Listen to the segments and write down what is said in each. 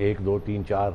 1, 2, 3, 4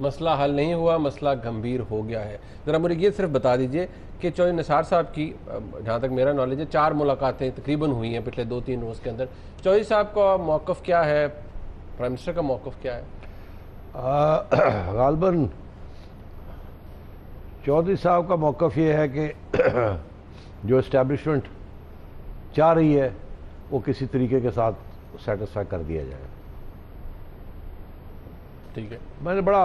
مسئلہ حل نہیں ہوا, مسئلہ گمبھیر ہو گیا ہے. ذرا مجھے یہ صرف بتا دیجئے کہ چودھری نثار صاحب کی جہاں تک میرا نالج ہے 4 ملاقاتیں تقریباً ہوئی ہیں پچھلے 2-3 روز کے اندر. چودھری صاحب کا موقف کیا ہے, پرائم منسٹر کا موقف کیا ہے؟ غالباً چودھری صاحب کا موقف یہ ہے کہ جو اسٹیبلشمنٹ چاہ رہی ہے وہ کسی طریقے کے ساتھ سیٹسفائی کر دیا جائے. ٹھیک ہے, میں نے بڑا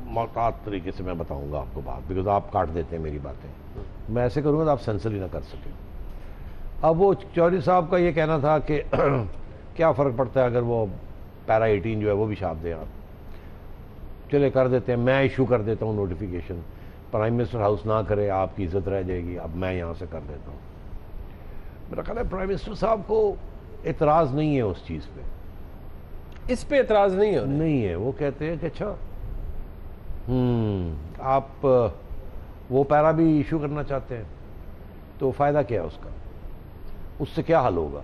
محتاط طریقے سے میں بتاؤں گا آپ کو بات, بیکاز آپ کاٹ دیتے ہیں میری باتیں. میں ایسے کروں گا تو آپ سینسر ہی نہ کر سکیں. اب وہ چودھری صاحب کا یہ کہنا تھا کہ کیا فرق پڑتا ہے اگر وہ پیرا 18 جو ہے وہ بھی چھاپ دیں, آپ چلے کر دیتے ہیں, میں ایشو کر دیتا ہوں نوٹیفیکیشن, پرائم منسٹر ہاؤس نہ کرے آپ کی عزت رہ جائے گی, اب میں یہاں سے کر دیتا ہوں. میرا خیال ہے پرائم منسٹر صاحب کو اعتراض نہیں ہے اس چیز پہ, اس پہ اعتراض نہیں ہے. وہ کہتے ہیں کہ اچھا آپ وہ پیرا بھی ایشو کرنا چاہتے ہیں تو فائدہ کیا ہے اس کا, اس سے کیا حل ہوگا.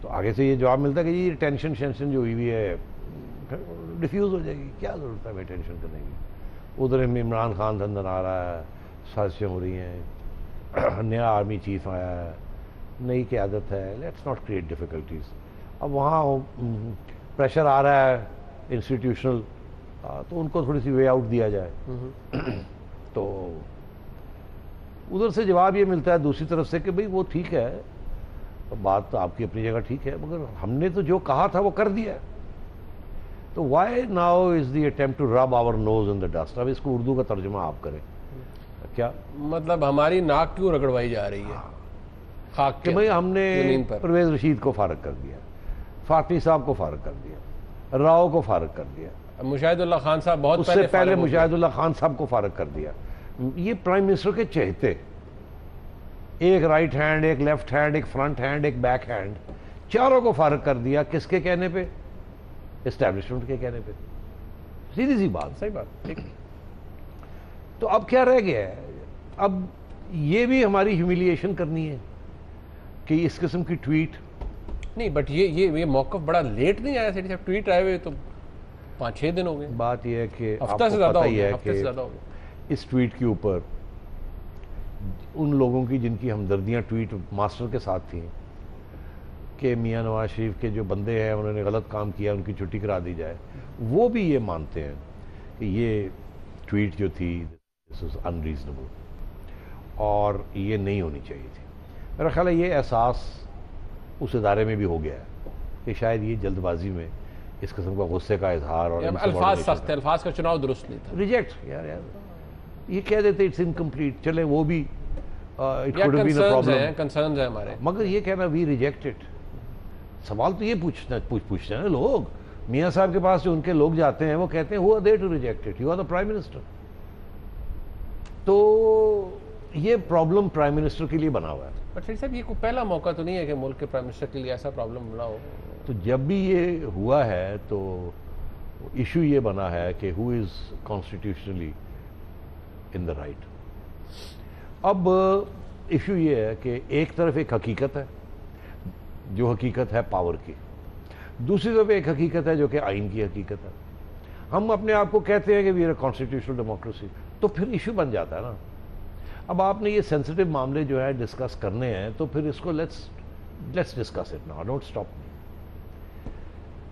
تو آگے سے یہ جواب ملتا ہے کہ یہ ٹینشن جو ہوئی ہے ڈیفیوز ہو جائے گی, کیا ضرورت ہے ہمیں ٹینشن کرنے کی. ادھر عمران خان دھندن آ رہا ہے, سازشیں ہو رہی ہیں, نیا آرمی چیف آیا ہے, نئی قیادت ہے, لیٹس ناٹ کریٹ ڈیفیکلٹیز. اب وہاں پریشر آ رہا ہے انسٹیٹیوشنل, تو ان کو تھوڑی سی وے آؤٹ دیا جائے. تو ادھر سے جواب یہ ملتا ہے دوسری طرف سے کہ بھئی وہ ٹھیک ہے, بات تو آپ کی اپنی جگہ ٹھیک ہے, مگر ہم نے تو جو کہا تھا وہ کر دیا ہے. تو why now is the attempt to rub our nose in the dust. اب اس کو اردو کا ترجمہ آپ کریں, کیا مطلب ہماری ناک کیوں رگڑوائی جا رہی ہے خاک کہ بھئی ہم نے پرویز رشید کو فارغ کر دیا, فاطمی صاحب کو فارغ کر دیا, راؤ کو فارغ کر دیا, مشاہد اللہ خان صاحب بہت اس سے پہلے مشاہد اللہ خان صاحب کو فارغ کر دیا. یہ پرائم منسٹر کے چہتے, ایک رائٹ ہینڈ, ایک لیفٹ ہینڈ, ایک فرنٹ ہینڈ, ایک بیک ہینڈ, چاروں کو فارغ کر دیا. کس کے کہنے پہ؟ اسٹیبلشمنٹ کے کہنے پہ. سیدھی سی بات. صحیح بات, ٹھیک. تو اب کیا رہ گیا ہے؟ اب یہ بھی ہماری ہیومیلیشن کرنی ہے کہ اس قسم کی ٹویٹ نہیں, بٹ یہ موقف بڑا لیٹ نہیں آیا سیٹی صاحب, ٹویٹ آئے ہوئے تو 5-6 دن ہو گئے. بات یہ ہے کہ ہفتہ سے زیادہ ہو گیا, ہفتے سے زیادہ ہو گیا. اس ٹویٹ کے اوپر ان لوگوں کی جن کی ہمدردیاں ٹویٹ ماسٹر کے ساتھ تھیں کہ میاں نواز شریف کے جو بندے ہیں انہوں نے غلط کام کیا, ان کی چھٹی کرا دی جائے, وہ بھی یہ مانتے ہیں کہ یہ ٹویٹ جو تھی دس واز انریزنیبل اور یہ نہیں ہونی چاہیے تھی. میرا خیال ہے یہ احساس اس ادارے میں بھی ہو گیا ہے کہ شاید یہ جلد بازی میں اس قسم کا غصے کا اظہار اور الفاظ سخت ہے, الفاظ کا چناؤ درست نہیں تھا. ریجیکٹ یار یہ کہہ دیتے اٹس انکمپلیٹ, چلے وہ بھی it could have been a problem, concerns ہیں ہمارے, مگر یہ کہنا وی ریجیکٹ اٹ. سوال تو یہ پوچھتے ہیں نا لوگ, میاں صاحب کے پاس جو ان کے لوگ جاتے ہیں وہ کہتے ہیں who are they to reject it, you are the prime minister. تو یہ پرابلم پرائم منسٹر کے لیے بنا ہوا ہے. بٹ پھر صاحب یہ کوئی پہلا موقع تو نہیں ہے کہ ملک کے پرائم منسٹر کے لیے ایسا پرابلم بنا ہو. تو جب بھی یہ ہوا ہے تو ایشو یہ بنا ہے کہ who is constitutionally in the right. اب ایشو یہ ہے کہ ایک طرف ایک حقیقت ہے جو حقیقت ہے پاور کی, دوسری طرف ایک حقیقت ہے جو کہ آئین کی حقیقت ہے. ہم اپنے آپ کو کہتے ہیں کہ we are a constitutional democracy, تو پھر ایشو بن جاتا ہے نا. اب آپ نے یہ سینسٹیو معاملے جو ہے ڈسکس کرنے ہیں تو پھر اس کو let's discuss it now, don't stop me.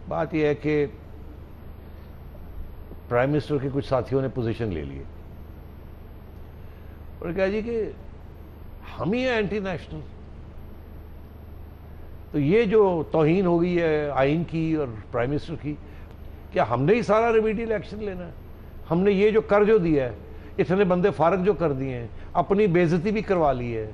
بات یہ ہے کہ پرائم منسٹر کے کچھ ساتھیوں نے پوزیشن لے لیے اور کہا جی کہ ہم ہی ہیں اینٹی نیشنل. تو یہ جو توہین ہو گئی ہے آئین کی اور پرائم منسٹر کی, کیا ہم نے ہی سارا ریمیڈیل ایکشن لینا ہے؟ ہم نے یہ جو کر جو دیا ہے, اتنے بندے فارغ جو کر دیے ہیں, اپنی بے عزتی بھی کروا لی ہے,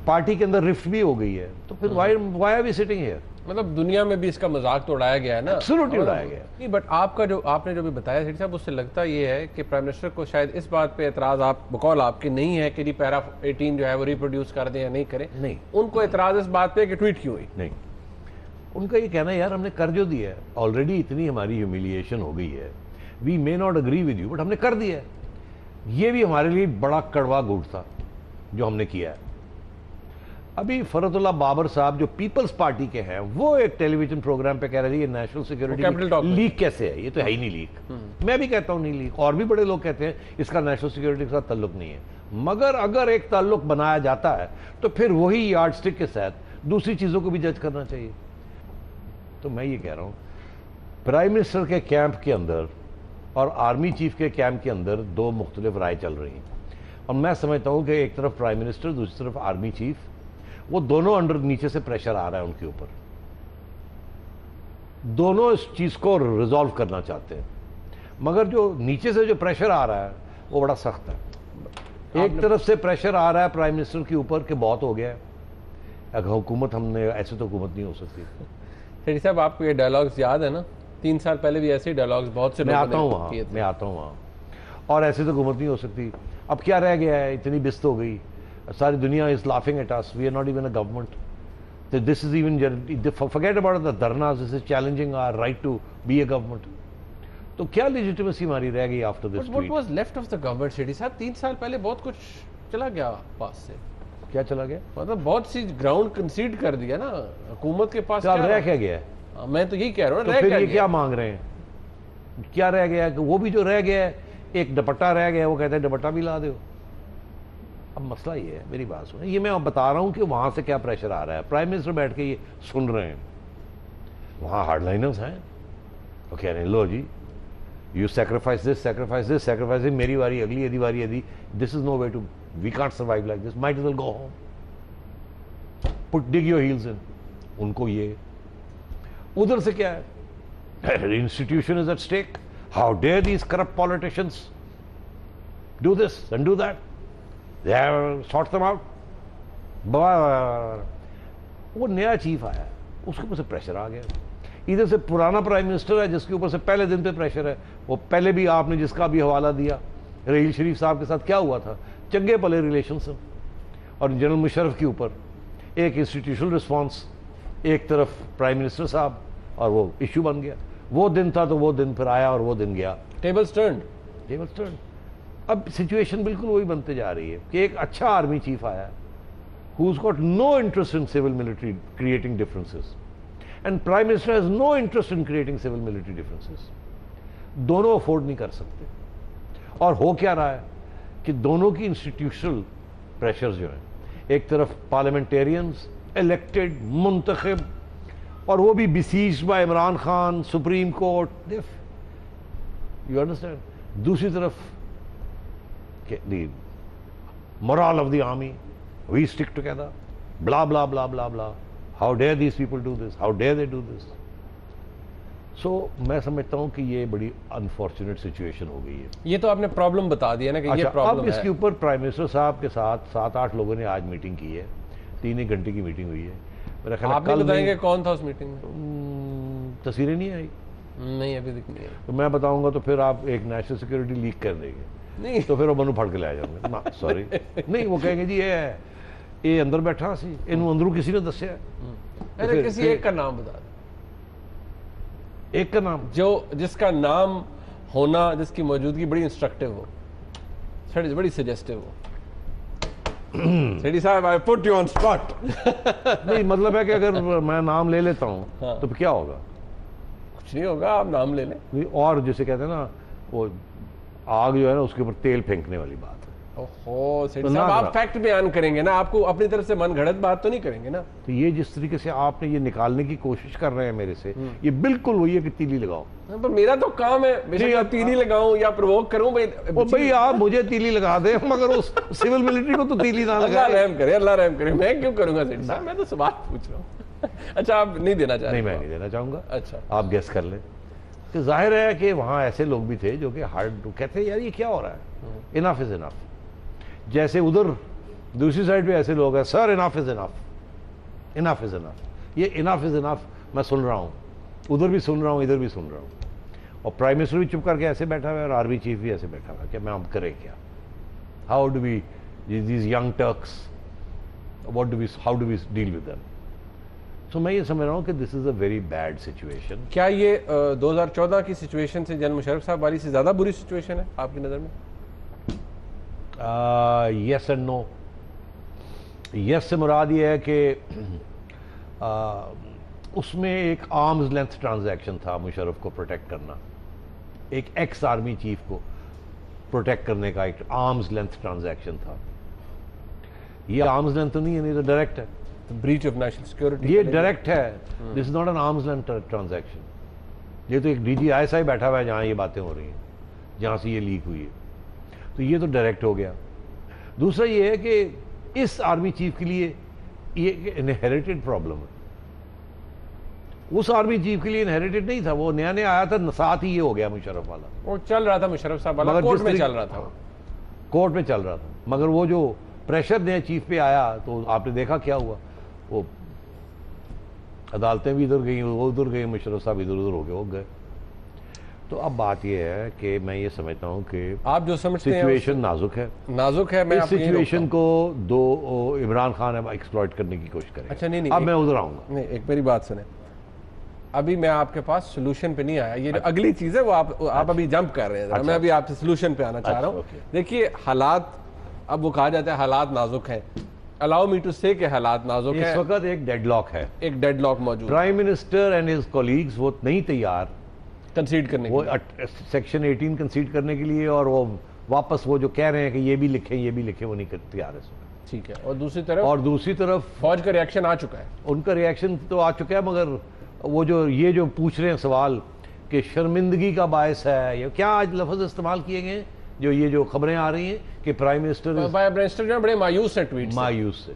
پارٹی کے اندر رفٹ بھی ہو گئی ہے, تو پھر why are we sitting here? مطلب دنیا میں بھی اس کا مذاق تو اڑایا گیا ہے نا. ایبسولوٹلی اڑایا گیا. نہیں, بٹ آپ نے جو بھی بتایا سیٹی صاحب, اس سے لگتا یہ ہے کہ پرائم منسٹر کو شاید اس بات پہ اعتراض بقول آپ کے نہیں ہے کہ پیرا 18 جو ہے وہ ریپروڈیوس کر دیں یا نہیں کریں. نہیں, ان کو اعتراض اس بات پہ کہ ٹویٹ کیوں ہوئی. نہیں, ان کا یہ کہنا ہے یار ہم نے کر جو دیا ہے, آلریڈی اتنی ہماری ہیومیلیشن ہو گئی ہے, we may not agree with you but ہم نے کر دیا ہے. یہ بھی ہمارے لیے بڑا کڑوا گھوٹ تھا جو ہم نے کیا ہے. ابھی فرحت اللہ بابر صاحب جو پیپلز پارٹی کے ہیں وہ ایک ٹیلی ویژن پروگرام پہ کہہ رہے ہیں یہ نیشنل سیکیورٹی لیک کیسے ہے, یہ تو ہے ہی نہیں لیک. میں بھی کہتا ہوں نہیں لیک, اور بھی بڑے لوگ کہتے ہیں اس کا نیشنل سیکیورٹی کے ساتھ تعلق نہیں ہے. مگر اگر ایک تعلق بنایا جاتا ہے تو پھر وہی یارڈ سٹک کے ساتھ دوسری چیزوں کو بھی جج کرنا چاہیے. تو میں یہ کہہ رہا ہوں پرائم منسٹر کے کیمپ کے اندر اور آرمی چیف کے کیمپ کے اندر دو مختلف رائے چل رہی ہیں, اور میں سمجھتا ہوں کہ ایک طرف پرائم منسٹر دوسری طرف آرمی چیف, وہ دونوں انڈر نیچے سے پریشر آ رہا ہے ان کے اوپر, دونوں اس چیز کو ریزالو کرنا چاہتے ہیں. مگر جو نیچے سے جو پریشر آ رہا ہے وہ بڑا سخت ہے. ایک طرف سے پریشر آ رہا ہے پرائم منسٹر کے اوپر کہ بہت ہو گیا ہے, اگر حکومت ہم نے ایسے تو حکومت نہیں ہو سکتی. شیٹی صاحب آپ کو یہ ڈائلاگز یاد ہے نا, 3 سال پہلے بھی ایسے ہی ڈائلاگز بہت سے میں آتا ہوں وہاں, اور ایسے تو حکومت نہیں ہو سکتی. اب کیا رہ گیا ہے, اتنی بست ہو گئی, ساری دنیا is laughing at us, we are not even a government. This is even, forget about the dharnas, this is challenging our right to be a government. تو کیا legitimacy ہماری رہ گئی after this tweet? What was left of the government, Shetty صاحب؟ 3 سال پہلے بہت کچھ چلا گیا پاس سے. کیا چلا گیا؟ مطلب بہت سی گراؤنڈ کنسیڈ کر دیا نا حکومت کے پاس. رہ کیا گیا ہے؟ میں تو یہی کہہ رہا ہوں, تو پھر یہ کیا مانگ رہے ہیں؟ کیا رہ گیا ہے کہ وہ بھی جو رہ گیا ہے, ایک دوپٹہ رہ گیا ہے, وہ کہتے ہیں دوپٹہ بھی لا دو. اب مسئلہ یہ ہے, میری بات سنیں, یہ میں بتا رہا ہوں کہ وہاں سے کیا پریشر آ رہا ہے. پرائم منسٹر بیٹھ کے یہ سن رہے ہیں, وہاں ہارڈ لائنرز ہیں, وہ کہہ رہے ہیں لو جی you sacrifice this, sacrifice this, sacrifice this, میری واری اگلی, ادھی واری ادھی, this is no way to, we can't survive like this, might as well go home, put dig your heels in. ان کو یہ ادھر سے کیا ہے, institution is at stake, how dare these corrupt politicians do this and do that, they have sort them out. وہ نیا chief آیا, اس کے اوپر سے پریشر آ گیا. ادھر سے پرانا پرائم منسٹر ہے جس کے اوپر سے پہلے دن پہ پریشر ہے. وہ پہلے بھی آپ نے جس کا بھی حوالہ دیا, رحیل شریف صاحب کے ساتھ کیا ہوا تھا, چنگے پلے ریلیشنز, اور جنرل مشرف کے اوپر ایک انسٹیٹیوشنل رسپانس, ایک طرف پرائم منسٹر صاحب, اور وہ ایشو بن گیا. وہ دن تھا تو وہ دن پھر آیا, اور وہ دن گیا. Tables turned. اب سچویشن بالکل وہی بنتے جا رہی ہے کہ ایک اچھا آرمی چیف آیا who's got no interest in civil military creating differences, and prime minister has no interest in creating civil military differences. دونوں افورڈ نہیں کر سکتے. اور ہو کیا رہا ہے کہ دونوں کی انسٹیٹیوشنل پریشرز جو ہیں, ایک طرف پارلیمنٹیرینز الیکٹڈ منتخب, اور وہ بھی Basij by Imran Khan, supreme court, you understand, دوسری طرف the morale of the army, we stick together, blah blah blah blah blah, how dare these people do this, how dare they do this. So میں سمجھتا ہوں کہ یہ بڑی انفارچونیٹ سچویشن ہو گئی ہے. یہ تو آپ نے پرابلم بتا دیا نا کہ یہ پرابلم ہے. اب اس کے اوپر پرائم منسٹر صاحب کے ساتھ 7-8 لوگوں نے آج میٹنگ کی ہے, 3 گھنٹے کی میٹنگ ہوئی ہے. میرا خیال آپ بھی بتائیں گے کون تھا اس میٹنگ میں؟ تصویریں نہیں آئی. نہیں ابھی تک نہیں آئی. تو میں بتاؤں گا تو پھر آپ ایک نیشنل سیکورٹی لیک کر دیں گے. نہیں تو پھر وہ منو پھڑ کے لے جاؤں گے. سوری نہیں, وہ کہیں گے جی یہ اندر بیٹھا سی, انہوں اندروں کسی نے دسیا. ارے کسی ایک کا نام بتا دیں, ایک کا نام جو جس کا نام ہونا, جس کی موجودگی بڑی انسٹرکٹیو ہو, بڑی سجیسٹیو ہو. سیٹی صاحب I put you on spot. نہیں مطلب ہے کہ اگر میں نام لے لیتا ہوں تو کیا ہوگا؟ کچھ نہیں ہوگا, آپ نام لے لیں. اور جسے کہتے ہیں نا وہ آگ جو ہے نا اس کے اوپر تیل پھینکنے والی بات ہے. اوہو سیٹی صاحب آپ فیکٹ بیان کریں گے نا, آپ کو اپنی طرف سے من گھڑت بات تو نہیں کریں گے نا. تو یہ جس طریقے سے آپ نے یہ نکالنے کی کوشش کر رہے ہیں میرے سے, یہ بالکل وہی ہے کہ تیلی لگاؤ. پر میرا تو کام ہے بیشک تیلی لگاؤں یا پرووک کروں. بھائی آپ مجھے تیلی لگا دیں مگر اس سول ملٹری کو تو تیلی نہ لگائیں. اللہ رحم کرے, اللہ رحم کرے. میں کیوں کروں گا سیٹی صاحب, میں تو سوال پوچھ رہا ہوں. اچھا آپ نہیں دینا چاہتے؟ نہیں میں نہیں دینا چاہوں گا. اچھا آپ گیس کر لیں. کہ ظاہر ہے کہ وہاں ایسے لوگ بھی تھے جو کہ ہارڈ کہتے ہیں یار یہ کیا ہو رہا ہے, انف از انف. جیسے ادھر دوسری سائڈ پہ ایسے لوگ ہیں, سر انف از انف, انف از انف. یہ انف از انف میں سن رہا ہوں, ادھر بھی سن رہا ہوں, ادھر بھی سن رہا ہوں. اور پرائم منسٹر بھی چپ کر کے ایسے بیٹھا ہوا ہے, اور آرمی چیف بھی ایسے بیٹھا ہوا ہے کہ میں ہم کریں کیا. How do we these young Turks, what do we, how do we deal with them. تو میں یہ سمجھ رہا ہوں کہ this is a very bad situation. کیا یہ 2014 کی سچویشن سے, جنرل مشرف صاحب والی سے زیادہ بری سچویشن ہے آپ کی نظر میں؟ یس اینڈ نو. یس سے مراد یہ ہے کہ اس میں ایک آرمز لینتھ ٹرانزیکشن تھا مشرف کو پروٹیکٹ کرنا، ایک ایکس آرمی چیف کو پروٹیکٹ کرنے کا ایک آرمز لینتھ ٹرانزیکشن تھا. یہ آرمز لینتھ نہیں ہے، یہ تو ڈائریکٹ ہے. بریچ آف نیشنل سیکورٹی، یہ ڈائریکٹ ہے. This is not an arm's length transaction. یہ تو ایک D G I S I بیٹھا ہوا ہے جہاں یہ باتیں ہو رہی ہیں، جہاں سے یہ لیک ہوئی ہے. تو یہ تو ڈائریکٹ ہو گیا. دوسرا یہ ہے کہ اس آرمی چیف کے لیے یہ انہیریٹڈ پرابلم ہے. اس آرمی چیف کے لیے انہیریٹڈ نہیں تھا، وہ نیا نیا آیا تھا، ساتھ ہی یہ ہو گیا مشرف والا. وہ چل رہا تھا مشرف صاحب والا، کورٹ میں چل رہا تھا. کورٹ میں چل رہا تھا، مگر وہ جو پریشر نیا چیف پہ آیا تو آپ نے دیکھا کیا ہوا. وہ عدالتیں بھی ادھر گئیں، وہ ادھر گئے، مشرف صاحب ادھر ادھر ہو گئے، وہ گئے. تو اب بات یہ ہے کہ میں یہ سمجھتا ہوں کہ آپ جو سمجھتے ہیں سچویشن نازک ہے. میں اس سچویشن کو عمران خان اب ایکسپلائٹ کرنے کی کوشش کریں. اچھا نہیں، اب میں ادھر آؤں گا. نہیں، ایک میری بات سنیں. ابھی میں آپ کے پاس سولوشن پہ نہیں آیا، یہ اگلی چیز ہے وہ آپ ابھی جمپ کر رہے ہیں. میں ابھی آپ سے سولوشن پہ آنا چاہ رہا ہوں. دیکھیے حالات، اب وہ کہا جاتا ہے حالات نازک ہیں. الاؤ می ٹو سے کہ حالات نازک ہیں. اس وقت ایک ڈیڈ لاک ہے، ایک ڈیڈ لاک موجود. Prime minister and his colleagues وہ نہیں تیار کنسیڈ کرنے وہ سیکشن 18 کنسیڈ کرنے کے لیے، اور وہ واپس وہ جو کہہ رہے ہیں کہ یہ بھی لکھیں یہ بھی لکھیں، وہ نہیں تیار ہے. ٹھیک ہے. اور دوسری طرف فوج کا ریئیکشن آ چکا ہے. ان کا ریئیکشن تو آ چکا ہے، مگر وہ جو یہ جو پوچھ رہے ہیں سوال کہ شرمندگی کا باعث ہے یا کیا آج لفظ استعمال کیے گئے جو یہ جو خبریں آ رہی ہیں کہ پرائم منسٹر جو بڑے مایوس ہیں ٹویٹ مایوس سے.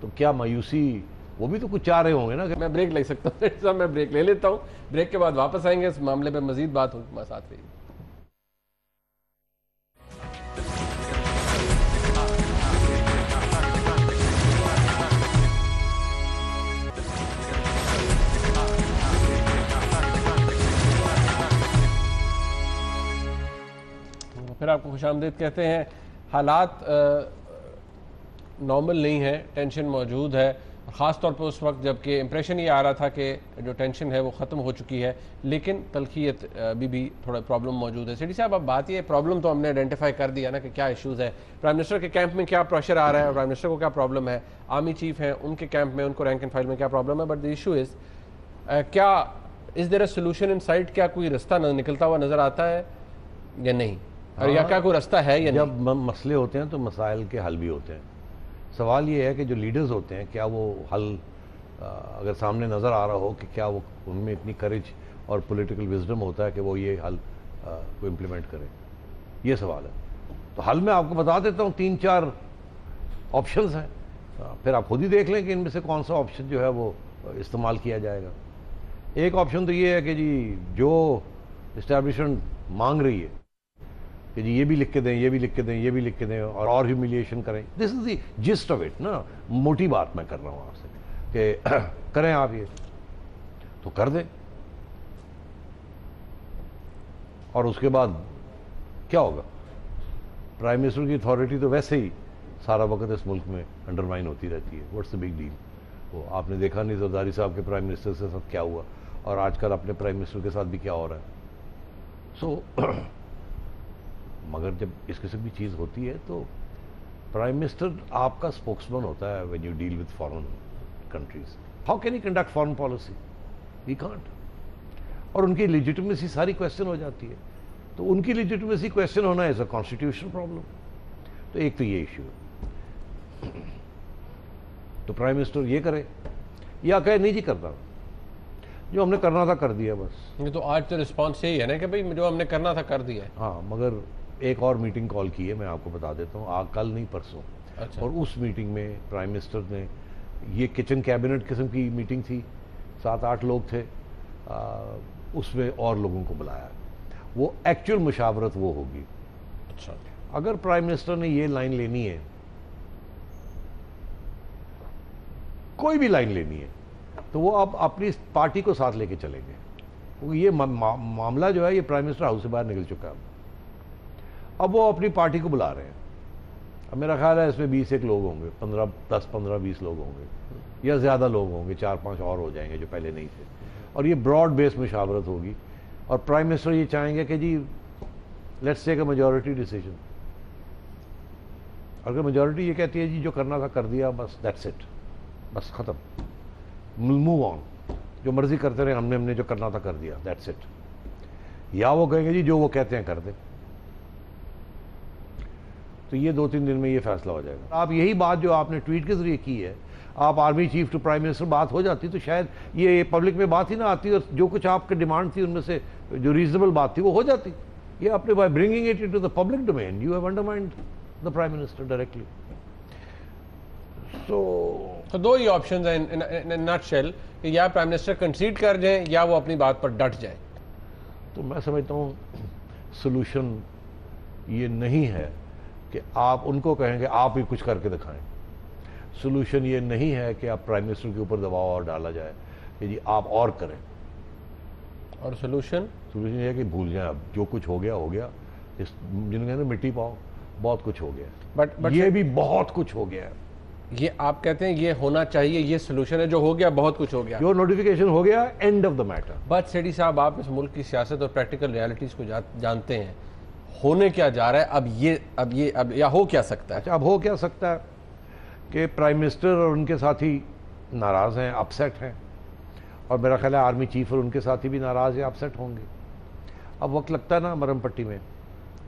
تو کیا مایوسی وہ بھی تو کچھ چاہ رہے ہوں گے نا. میں بریک لے سکتا ہوں؟ میں بریک لے لیتا ہوں. بریک کے بعد واپس آئیں گے، اس معاملے پہ مزید بات ہوگی. ساتھ رہیے. پھر آپ کو خوش آمدید کہتے ہیں. حالات نارمل نہیں ہے، ٹینشن موجود ہے، خاص طور پہ اس وقت جب کہ امپریشن یہ آ رہا تھا کہ جو ٹینشن ہے وہ ختم ہو چکی ہے، لیکن تلخیت بھی تھوڑا پرابلم موجود ہے. سیٹی صاحب اب بات یہ پرابلم تو ہم نے آئیڈینٹیفائی کر دیا نا کہ کیا ایشوز ہے. پرائم منسٹر کے کیمپ میں کیا پریشر آ رہا ہے، پرائم منسٹر کو کیا پرابلم ہے، آرمی چیف ہیں ان کے کیمپ میں ان کو رینک اینڈ فائل میں کیا پرابلم ہے. بٹ دی ایشو از کیا از دیر اے سولوشن ان سائٹ؟ کیا کوئی رستہ نکلتا ہوا نظر آتا ہے یا نہیں، اور یا کیا کوئی رستہ ہے یا نہیں؟ جب مسئلے ہوتے ہیں تو مسائل کے حل بھی ہوتے ہیں. سوال یہ ہے کہ جو لیڈرز ہوتے ہیں کیا وہ حل اگر سامنے نظر آ رہا ہو کہ کیا وہ ان میں اتنی کریج اور پولیٹیکل وزڈم ہوتا ہے کہ وہ یہ حل کو امپلیمنٹ کرے. یہ سوال ہے. تو حل میں آپ کو بتا دیتا ہوں 3-4 آپشنز ہیں، پھر آپ خود ہی دیکھ لیں کہ ان میں سے کون سا آپشن جو ہے وہ استعمال کیا جائے گا. ایک آپشن تو یہ ہے کہ جی جو اسٹیبلشمنٹ مانگ رہی ہے کہ جی یہ بھی لکھ کے دیں، یہ بھی لکھ کے دیں، یہ بھی لکھ کے دیں، اور ہیومیلیشن کریں. دس از دی جسٹ آف اٹ نا. موٹی بات میں کر رہا ہوں آپ سے کہ کریں آپ یہ تو کر دیں. اور اس کے بعد کیا ہوگا؟ پرائم منسٹر کی اتھارٹی تو ویسے ہی سارا وقت اس ملک میں انڈرمائن ہوتی رہتی ہے. What's the big deal? وہ آپ نے دیکھا نہیں زرداری صاحب کے پرائم منسٹر کے ساتھ کیا ہوا، اور آج کل اپنے پرائم منسٹر کے ساتھ بھی کیا ہو رہا ہے. سو مگر جب اس قسم کی چیز ہوتی ہے تو پرائم منسٹر آپ کا اسپوکس مین ہوتا ہے when you deal with foreign countries. How can you conduct foreign policy? We can't. اور ان کی لیجیٹمیسی ساری کویسچن ہو جاتی ہے. تو ان کی لیجیٹمیسی کویسچن ہونا ایز اے کانسٹیٹیوشنل پرابلم. تو ایک تو یہ ایشو ہے. تو پرائم منسٹر یہ کرے یا کہے نہیں جی کرنا، جو ہم نے کرنا تھا کر دیا بس. یہ تو آج تو رسپانس یہی ہے نا کہ بھائی جو ہم نے کرنا تھا کر دیا ہے. ہاں مگر ایک اور میٹنگ کال کی ہے، میں آپ کو بتا دیتا ہوں، کل نہیں پرسوں. اچھا. اور اس میٹنگ میں پرائم منسٹر نے یہ کچن کیبنٹ قسم کی میٹنگ تھی، 7-8 لوگ تھے، اس میں اور لوگوں کو بلایا. وہ ایکچوئل مشاورت وہ ہوگی. اچھا. اگر پرائم منسٹر نے یہ لائن لینی ہے، کوئی بھی لائن لینی ہے، تو وہ اب اپنی پارٹی کو ساتھ لے کے چلیں گے. یہ معاملہ جو ہے یہ پرائم منسٹر ہاؤس سے باہر نکل چکا ہے. اب وہ اپنی پارٹی کو بلا رہے ہیں. اب میرا خیال ہے اس میں 20 لوگ ہوں گے، 10-15-20 لوگ ہوں گے، یا زیادہ لوگ ہوں گے، 4-5 اور ہو جائیں گے جو پہلے نہیں تھے. اور یہ براڈ بیس مشاورت ہوگی. اور پرائم منسٹر یہ چاہیں گے کہ جی let's take a majority decision. اگر میجورٹی یہ کہتی ہے جی جو کرنا تھا کر دیا بس دیٹس اٹ، بس ختم، موو آن، جو مرضی کرتے رہے، ہم نے جو کرنا تھا کر دیا دیٹس اٹ، یا وہ کہیں گے جی جو وہ کہتے ہیں کر دیں، تو یہ 2-3 دن میں یہ فیصلہ ہو جائے گا. آپ یہی بات جو آپ نے ٹویٹ کے ذریعے کی ہے، آپ army chief to prime minister بات ہو جاتی تو شاید یہ پبلک میں بات ہی نہ آتی، اور جو کچھ آپ کی ڈیمانڈ تھی ان میں سے جو ریزنیبل بات تھی وہ ہو جاتی. یہ آپ نے by bringing it into the public domain you have undermined the prime minister directly. تو دو ہی آپشنز ہیں ان نٹ شیل کہ یا پرائم منسٹر کنسیڈ کر جائیں یا وہ اپنی بات پر ڈٹ جائیں. تو میں سمجھتا ہوں سولوشن یہ نہیں ہے کہ آپ ان کو کہیں گے آپ ہی کچھ کر کے دکھائیں. سولوشن یہ نہیں ہے کہ آپ پرائم منسٹر کے اوپر دباؤ اور ڈالا جائے کہ جی آپ اور کریں. اور سولوشن یہ ہے کہ بھول جائیں، اب جو کچھ ہو گیا ہو گیا، جن کہتے ہیں مٹی پاؤ، بہت کچھ ہو گیا، بٹ یہ بھی بہت کچھ ہو گیا ہے. یہ آپ کہتے ہیں یہ ہونا چاہیے، یہ سولوشن ہے، جو ہو گیا بہت کچھ ہو گیا، جو نوٹیفیکیشن ہو گیا and of the matter. But Sethi صاحب آپ اس ملک کی سیاست اور پریکٹیکل ریالٹیز کو جانتے ہیں، ہونے کیا جا رہا ہے اب یا ہو کیا سکتا ہے؟ اچھا اب ہو کیا سکتا ہے کہ پرائم منسٹر اور ان کے ساتھی ناراض ہیں، اپسیٹ ہیں، اور میرا خیال ہے آرمی چیف اور ان کے ساتھی بھی ناراض یا اپسیٹ ہوں گے. اب وقت لگتا ہے نا مرم پٹی میں،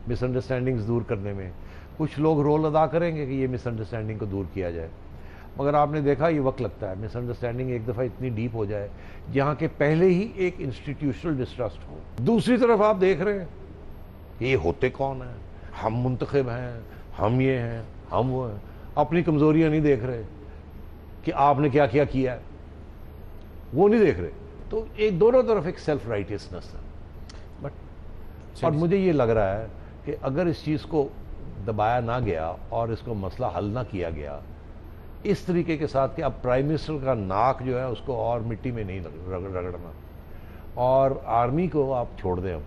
مس انڈرسٹینڈنگز دور کرنے میں. کچھ لوگ رول ادا کریں گے کہ یہ مس انڈرسٹینڈنگ کو دور کیا جائے، مگر آپ نے دیکھا یہ وقت لگتا ہے. مس انڈرسٹینڈنگ ایک دفعہ اتنی ڈیپ ہو جائے جہاں کہ پہلے ہی ایک انسٹیٹیوشنل ڈسٹرسٹ ہو. دوسری طرف آپ دیکھ رہے ہیں یہ ہوتے کون ہیں، ہم منتخب ہیں، ہم یہ ہیں، ہم وہ ہیں، اپنی کمزوریاں نہیں دیکھ رہے کہ آپ نے کیا کیا ہے، وہ نہیں دیکھ رہے. تو ایک دونوں طرف ایک سیلف رائٹیسنس ہے. بٹ اور مجھے یہ لگ رہا ہے کہ اگر اس چیز کو دبایا نہ گیا اور اس کو مسئلہ حل نہ کیا گیا اس طریقے کے ساتھ کہ اب پرائم منسٹر کا ناک جو ہے اس کو اور مٹی میں نہیں رگڑنا، اور آرمی کو آپ چھوڑ دیں اب،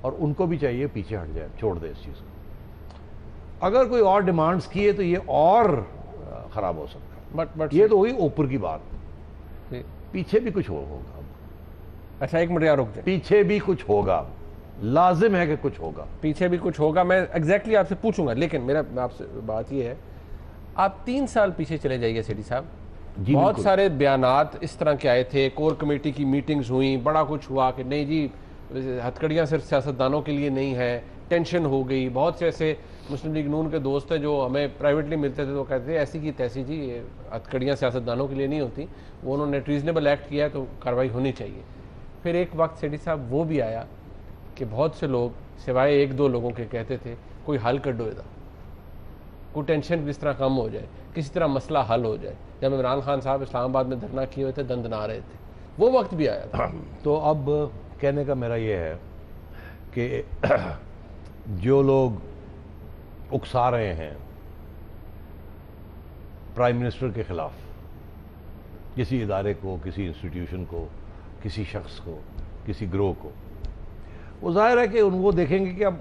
اور ان کو بھی چاہیے پیچھے ہٹ جائے، چھوڑ دیں اس چیز کو. اگر کوئی اور ڈیمانڈز کیے تو یہ اور خراب ہو سکتا ہے. بٹ یہ تو ہوئی اوپر کی بات، پیچھے بھی کچھ ہوگا. اچھا ایک منٹ رک جائیں، پیچھے بھی کچھ ہوگا، لازم ہے کہ کچھ ہوگا، پیچھے بھی کچھ ہوگا. میں ایگزیکٹلی آپ سے پوچھوں گا، لیکن میرا آپ سے بات یہ ہے، آپ 3 سال پیچھے چلے جائیے سیٹھی صاحب. بہت سارے بیانات اس طرح کے آئے تھے، کور کمیٹی کی میٹنگز ہوئیں، بڑا کچھ ہوا کہ نہیں جی ہتھکڑیاں صرف سیاستدانوں کے لیے نہیں ہے، ٹینشن ہو گئی. بہت سے ایسے مسلم لیگ نون کے دوست ہیں جو ہمیں پرائیویٹلی ملتے تھے تو کہتے تھے ایسی کی تیسی جی یہ ہتھکڑیاں سیاستدانوں کے لیے نہیں ہوتی، وہ انہوں نے ریزنیبل ایکٹ کیا ہے تو کارروائی ہونی چاہیے. پھر ایک وقت سیٹھی صاحب وہ بھی آیا کہ بہت سے لوگ سوائے 1-2 لوگوں کے کہتے تھے کوئی حل کڈو ادا، کوئی ٹینشن کس طرح کم ہو جائے، کسی طرح مسئلہ حل ہو جائے. جب عمران خان صاحب اسلام آباد میں دھرنا کیے ہوئے تھے، دندنا رہے تھے، وہ وقت بھی آیا تھا. تو اب کہنے کا میرا یہ ہے کہ جو لوگ اکسا رہے ہیں پرائم منسٹر کے خلاف کسی ادارے کو، کسی انسٹیٹیوشن کو، کسی شخص کو، کسی گروہ کو، وہ ظاہر ہے کہ وہ دیکھیں گے کہ اب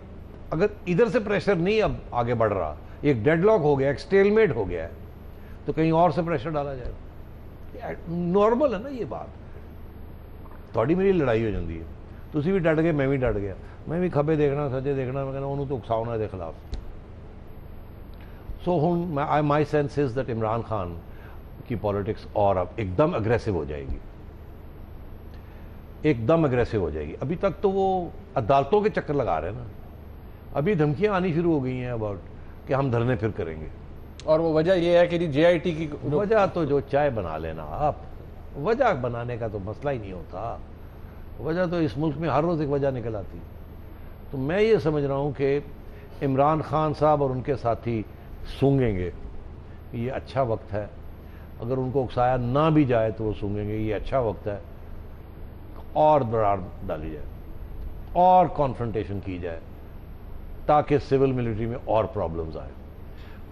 اگر ادھر سے پریشر نہیں اب آگے بڑھ رہا، ایک ڈیڈ لاک ہو گیا، ایک سٹیل میٹ ہو گیا ہے، تو کہیں اور سے پریشر ڈالا جائے گا. نارمل ہے نا یہ بات. تھوڑی میری لڑائی ہو جاتی ہے، تسی بھی ڈٹ گئے، میں بھی ڈٹ گیا، میں بھی کھبے دیکھنا سجے دیکھنا، میں کہنا انہوں تو اکساؤنا دے خلاف. So my sense is that Imran Khan کی پالیٹکس اور اب ایک دم اگریسو ہو جائے گی، ایک دم اگریسو ہو جائے گی. ابھی تک تو وہ عدالتوں کے چکر لگا رہے ہیں نا، ابھی دھمکیاں آنی شروع ہو گئی ہیں اباؤٹ کہ ہم دھرنے پھر کریں گے. اور وہ وجہ یہ ہے کہ جے آئی ٹی کی وجہ تو جو چائے بنا لینا آپ، وجہ بنانے کا تو مسئلہ ہی نہیں ہوتا. وجہ تو اس ملک میں ہر روز ایک وجہ نکل آتی. تو میں یہ سمجھ رہا ہوں کہ عمران خان صاحب اور ان کے ساتھی سونگیں گے یہ اچھا وقت ہے. اگر ان کو اکسایا نہ بھی جائے تو وہ سونگیں گے یہ اچھا وقت ہے، اور درار ڈالی جائے اور کانفرنٹیشن کی جائے تاکہ سول ملٹری میں اور پرابلمز آئیں.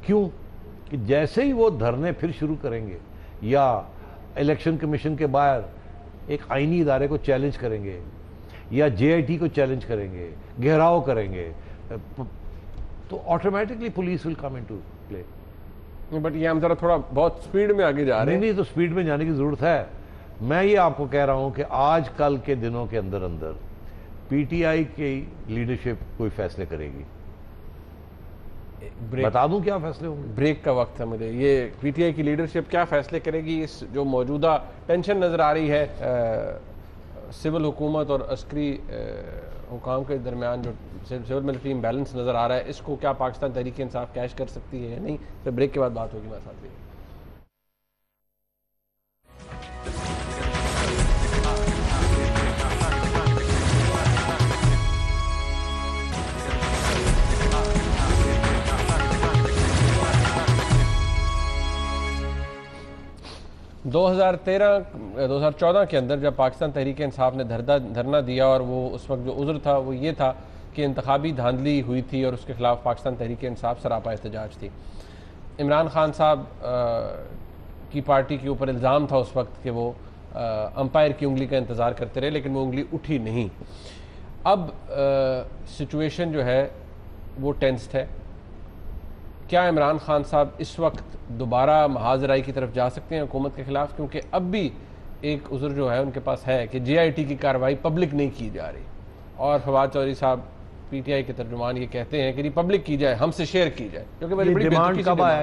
کیوں کہ جیسے ہی وہ دھرنے پھر شروع کریں گے یا الیکشن کمیشن کے باہر ایک آئینی ادارے کو چیلنج کریں گے یا جے آئی ٹی کو چیلنج کریں گے، گھیراؤ کریں گے، تو automatically police will come into play. But یہ ہم ذرا تھوڑا بہت سپیڈ میں آگے جا رہے ہیں. نہیں تو سپیڈ میں جانے کی ضرورت ہے. میں یہ آپ کو کہہ رہا ہوں کہ آج کل کے دنوں کے اندر پی ٹی آئی کی لیڈرشپ کوئی فیصلے کرے گی. بتا دوں کیا فیصلے ہوں گے. بریک کا وقت ہے مجھے. یہ پی ٹی آئی کی لیڈرشپ کیا فیصلے کرے گی اس جو موجودہ ٹینشن نظر آ رہی ہے سول حکومت اور عسکری حکام کے درمیان, جو سول ملٹری امبیلنس نظر آ رہا ہے, اس کو کیا پاکستان تحریک انصاف کیش کر سکتی ہے یا نہیں؟ پھر بریک کے بعد بات ہوگی ہمارے ساتھ. 2014 کے اندر جب پاکستان تحریک انصاف نے دھرنا دیا, اور وہ اس وقت جو عذر تھا وہ یہ تھا کہ انتخابی دھاندلی ہوئی تھی اور اس کے خلاف پاکستان تحریک انصاف سراپا احتجاج تھی. عمران خان صاحب کی پارٹی کے اوپر الزام تھا اس وقت کہ وہ امپائر کی انگلی کا انتظار کرتے رہے, لیکن وہ انگلی اٹھی نہیں. اب سچویشن جو ہے وہ ٹینسڈ ہے. کیا عمران خان صاحب اس وقت دوبارہ محاذ رائی کی طرف جا سکتے ہیں حکومت کے خلاف؟ کیونکہ اب بھی ایک عذر جو ہے ان کے پاس ہے کہ جے آئی ٹی کی کارروائی پبلک نہیں کی جا رہی, اور فواد چودھری صاحب پی ٹی آئی کے ترجمان یہ کہتے ہیں کہ پبلک کی جائے, ہم سے شیئر کی جائے. کیونکہ بڑی ڈیمانڈ کب آیا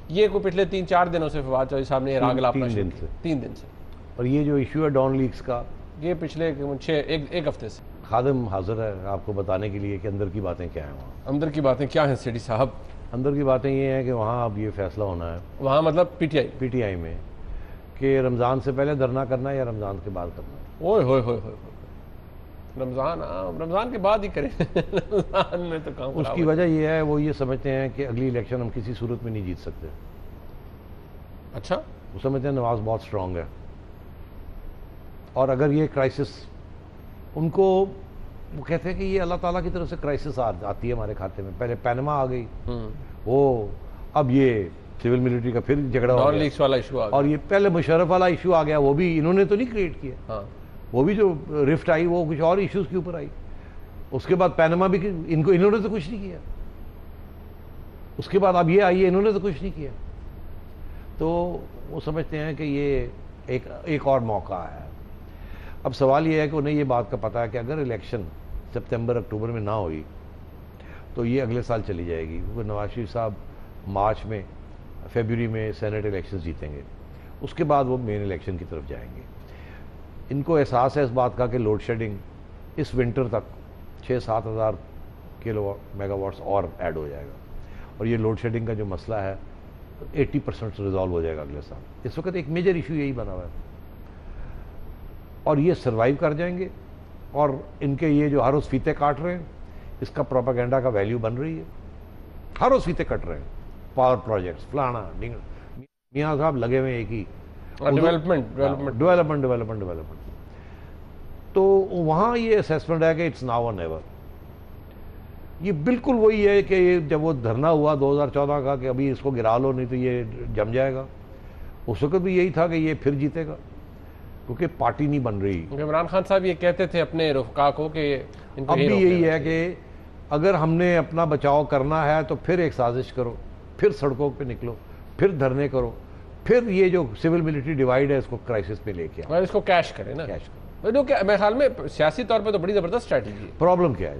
یہ کوئی پچھلے 3-4 دنوں سے فواد چودھری صاحب نے راگ لاپنا شروع کیا. 3 دن سے. اور یہ جو ایشو ہے ڈان لیکس کا, یہ پچھلے ایک ہفتے سے. خادم حاضر ہے آپ کو بتانے کے لیے کہ اندر کی باتیں کیا ہیں. وہاں اندر کی باتیں کیا ہیں سیڈی صاحب؟ اندر کی باتیں یہ ہیں کہ وہاں اب یہ فیصلہ ہونا ہے, وہاں مطلب پی ٹی آئی میں, کہ رمضان سے پہلے دھرنا کرنا ہے یا رمضان کے بعد کرنا ہے. اوئے ہوئے ہوئے ہوئے, رمضان کے بعد ہی کریں. رمضان میں تو کام. اس کی وجہ یہ ہے, وہ یہ سمجھتے ہیں کہ اگلی الیکشن ہم کسی صورت میں نہیں جیت سکتے. اچھا. وہ سمجھتے ہیں نواز بہت سٹرونگ ہے, اور اگر یہ کرائسس ان کو, وہ کہتے ہیں کہ یہ اللہ تعالیٰ کی طرف سے کرائسس آتی ہے ہمارے کھاتے میں. پہلے پینما آ گئی, وہ اب یہ سول ملٹری کا پھر جھگڑا ہو گیا, لیکس والا ایشو آ گیا, اور یہ پہلے مشرف والا ایشو آ گیا. وہ بھی انہوں نے تو نہیں کریٹ کیا, وہ بھی جو رفٹ آئی وہ کچھ اور ایشوز کے اوپر آئی. اس کے بعد پینما بھی انہوں نے تو کچھ نہیں کیا. اس کے بعد اب یہ آئی ہے, انہوں نے تو کچھ نہیں کیا. تو وہ سمجھتے ہیں کہ یہ ایک اور موقع ہے. اب سوال یہ ہے کہ انہیں یہ بات کا پتہ ہے کہ اگر الیکشن سپتمبر اکتوبر میں نہ ہوئی تو یہ اگلے سال چلی جائے گی, کیونکہ نواز شریف صاحب مارچ میں فیبروری میں سینٹ الیکشن جیتیں گے. اس کے بعد وہ مین الیکشن کی طرف جائیں گے. ان کو احساس ہے اس بات کا کہ لوڈ شیڈنگ اس ونٹر تک 6-7 ہزار کلو میگا واٹس اور ایڈ ہو جائے گا, اور یہ لوڈ شیڈنگ کا جو مسئلہ ہے 80% ریزالو ہو جائے گا اگلے سال. اس وقت ایک میجر ایشو یہی بنا ہوا ہے, اور یہ سروائیو کر جائیں گے. اور ان کے یہ جو ہر روز فیتے کاٹ رہے ہیں, اس کا پروپیگنڈا کا ویلیو بن رہی ہے. ہر روز فیتے کٹ رہے ہیں, پاور پروجیکٹس فلانا میاں صاحب لگے ہوئے ایک ہی ڈیولپمنٹ. تو وہاں یہ اسیسمنٹ ہے کہ اٹس ناؤ اور نیور. یہ بالکل وہی ہے کہ جب وہ دھرنا ہوا 2014 کا کہ ابھی اس کو گرا لو نہیں تو یہ جم جائے گا, اس وقت بھی یہی تھا کہ یہ پھر جیتے گا, کیونکہ پارٹی نہیں بن رہی. عمران خان صاحب یہ کہتے تھے اپنے رفقا کو کہ اب بھی یہی ہے کہ اگر ہم نے اپنا بچاؤ کرنا ہے تو پھر ایک سازش کرو, پھر سڑکوں پہ نکلو, پھر دھرنے کرو, پھر یہ جو سول ملٹری ڈیوائیڈ ہے اس کو کرائسس پہ لے کے آؤ, اس کو کیش کریں نا. کیش کرو. میرے خیال میں سیاسی طور پہ تو بڑی زبردست اسٹریٹجی ہے. پرابلم کیا ہے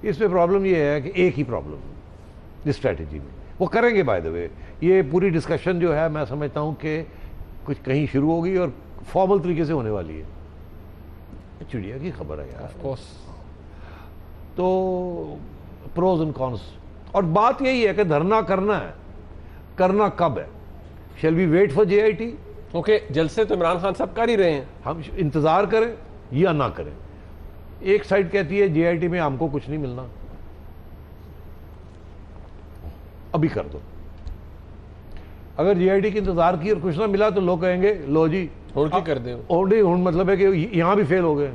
اس میں پرابلم یہ ہے کہ ایک ہی پرابلم ہے اس اسٹریٹجی میں. وہ کریں گے بائی دا وے. یہ پوری ڈسکشن جو ہے میں سمجھتا ہوں کہ کچھ کہیں شروع ہوگی اور فارمل طریقے سے ہونے والی ہے. چڑیا کی خبر ہے یار. تو پروز اینڈ کونس, اور بات یہی ہے کہ دھرنا کرنا ہے, کرنا کب ہے؟ Shall we wait for J I T? کیونکہ جلسے تو عمران خان صاحب کر ہی رہے ہیں, ہم انتظار کریں یا نہ کریں. ایک سائڈ کہتی ہے جے آئی ٹی میں ہم کو کچھ نہیں ملنا, ابھی کر دو. اگر جے آئی ٹی کی انتظار کی اور کچھ نہ ملا تو لوگ کہیں گے لو جی کر دیں. مطلب ہے کہ یہاں بھی فیل ہو گئے.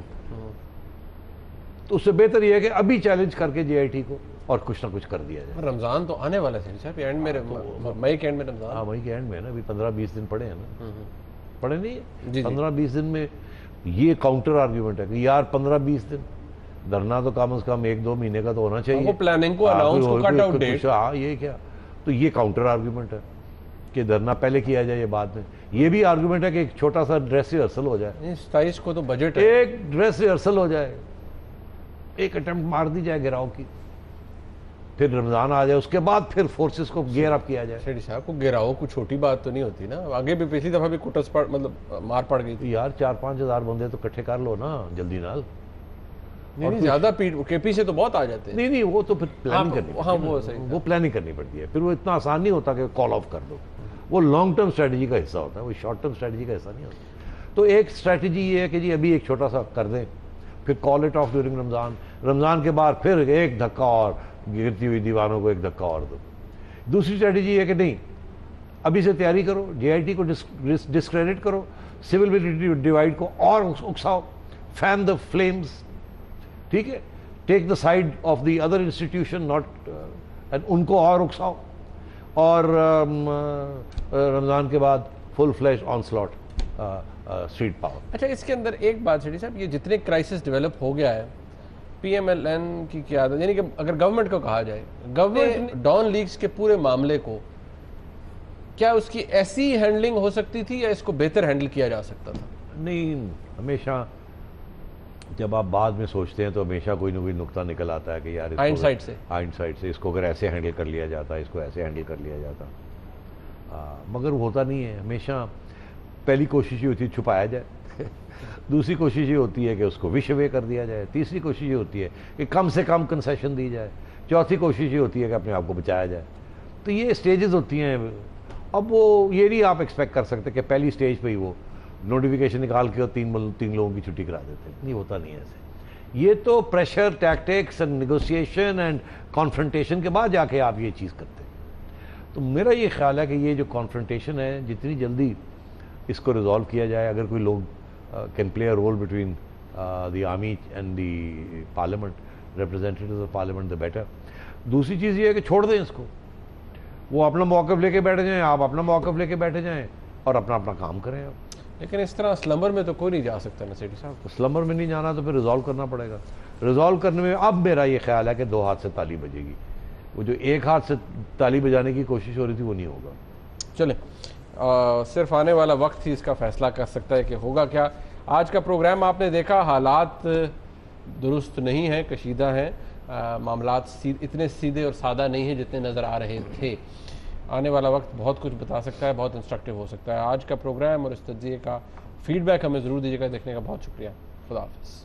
تو اس سے بہتر یہ ہے کہ ابھی چیلنج کر کے جے آئی ٹی کو اور کچھ نہ کچھ کر دیا جائے. رمضان تو آنے والا ہے اینڈ میں, مئی کے اینڈ میں رمضان. ہاں مئی کے اینڈ میں نا, ابھی 15-20 دن پڑے ہیں نا. پڑے نہیں 15-20 دن میں. یہ کاؤنٹر آرگیومنٹ ہے کہ یار 15-20 دن دھرنا تو کم از کم 1-2 مہینے کا تو ہونا چاہیے. پلاننگ کو اناؤنس کو کٹ آؤٹ ڈیٹ. ہاں یہ کیا, تو یہ کاؤنٹر آرگیومنٹ ہے کہ دھرنا پہلے کیا جائے, یہ بعد میں. یہ بھی آرگیومنٹ ہے کہ ایک چھوٹا سا ڈریس ریہرسل ہو جائے. 27 کو تو بجٹ ہے, ایک ڈریس ریہرسل ہو جائے, ایک اٹمپٹ مار دی جائے گراؤ کی, پھر رمضان آ جائے, اس کے بعد پھر فورسز کو گیئر اپ کیا جائے. شیٹی صاحب کو گراؤ کوئی چھوٹی بات تو نہیں ہوتی نا, آگے بھی پچھلی دفعہ بھی کٹس مطلب مار پڑ گئی تھی یار 4-5 ہزار بندے تو اکٹھے کر لو نا جلدی نال. نہیں زیادہ کے پی سے تو بہت آ جاتے ہیں. نہیں وہ تو پھر پلاننگ کرنی ہاں پڑتی ہے, وہ صحیح, وہ پلاننگ کرنی پڑتی ہے. پھر وہ اتنا آسان نہیں ہوتا کہ کال آف کر دو, وہ لانگ ٹرم اسٹریٹجی کا حصہ ہوتا ہے, وہ شارٹ ٹرم اسٹریٹجی کا حصہ نہیں ہوتا. تو ایک اسٹریٹجی یہ ہے کہ جی ابھی ایک چھوٹا سا کر دیں, پھر کال اٹ آف ڈیورنگ رمضان, رمضان کے بعد پھر ایک دھکا اور گرتی ہوئی دیواروں کو ایک دھکا اور دو. دوسری اسٹریٹجی یہ ہے کہ نہیں ابھی سے تیاری کرو, جے آئی ٹی کو ڈسکریڈٹ کرو, سول ملٹری ڈیوائڈ کو اور اکساؤ, فین دا فلیمز, ٹھیک ہے, take the side of the other institution not, ان کو اور اکساؤ, اور رمضان کے بعد full flash on slot street power. اچھا اس کے اندر ایک بات شیٹی صاحب, یہ جتنے کرائسس ڈیولپ ہو گیا ہے پی ایم ایل این کی قیادت, یعنی کہ اگر گورنمنٹ کو کہا جائے, گورنمنٹ ڈان لیگز کے پورے معاملے کو کیا اس کی ایسی ہینڈلنگ ہو سکتی تھی یا اس کو بہتر ہینڈل کیا جا سکتا تھا؟ نہیں, ہمیشہ جب آپ بعد میں سوچتے ہیں تو ہمیشہ کوئی نہ کوئی نقطہ نکل آتا ہے کہ یار ہائنڈ سائڈ سے اس کو اگر ایسے ہینڈل کر لیا جاتا, اس کو ایسے ہینڈل کر لیا جاتا, مگر ہوتا نہیں ہے. ہمیشہ پہلی کوشش یہ ہوتی ہے چھپایا جائے, دوسری کوشش یہ ہوتی ہے کہ اس کو وش اوے کر دیا جائے, تیسری کوشش یہ ہوتی ہے کہ کم سے کم کنسیشن دی جائے, چوتھی کوشش یہ ہوتی ہے کہ اپنے آپ کو بچایا جائے. تو یہ اسٹیجز ہوتی ہیں. اب وہ یہ نہیں آپ ایکسپیکٹ کر سکتے کہ پہلی اسٹیج پہ ہی وہ نوٹیفیکیشن نکال کے 3 لوگوں کی چھٹی کرا دیتے, نہیں ہوتا نہیں ایسے. یہ تو pressure, tactics and negotiation and confrontation کے بعد جا کے آپ یہ چیز کرتے ہیں. تو میرا یہ خیال ہے کہ یہ جو کانفرنٹیشن ہے جتنی جلدی اس کو ریزالو کیا جائے, اگر کوئی لوگ can play a role between the army and the parliament, representatives of parliament, the better. دوسری چیز یہ ہے کہ چھوڑ دیں اس کو, وہ اپنا موقف لے کے بیٹھ جائیں, آپ اپنا موقف لے کے بیٹھے جائیں اور اپنا کام کریں. لیکن اس طرح سلمبر میں تو کوئی نہیں جا سکتا نا سیٹی صاحب. سلمبر میں نہیں جانا تو پھر ریزالو کرنا پڑے گا. ریزالو کرنے میں اب میرا یہ خیال ہے کہ 2 ہاتھ سے تالی بجے گی. وہ جو 1 ہاتھ سے تالی بجانے کی کوشش ہو رہی تھی وہ نہیں ہوگا. چلیں, صرف آنے والا وقت ہی اس کا فیصلہ کر سکتا ہے کہ ہوگا کیا. آج کا پروگرام آپ نے دیکھا, حالات درست نہیں ہیں, کشیدہ ہیں, معاملات اتنے سیدھے اور سادہ نہیں ہیں جتنے نظر آ رہے تھے. آنے والا وقت بہت کچھ بتا سکتا ہے, بہت انسٹرکٹیو ہو سکتا ہے. آج کا پروگرام اور اس تجزیے کا فیڈ بیک ہمیں ضرور دیجیے گا. دیکھنے کا بہت شکریہ. خدا حافظ.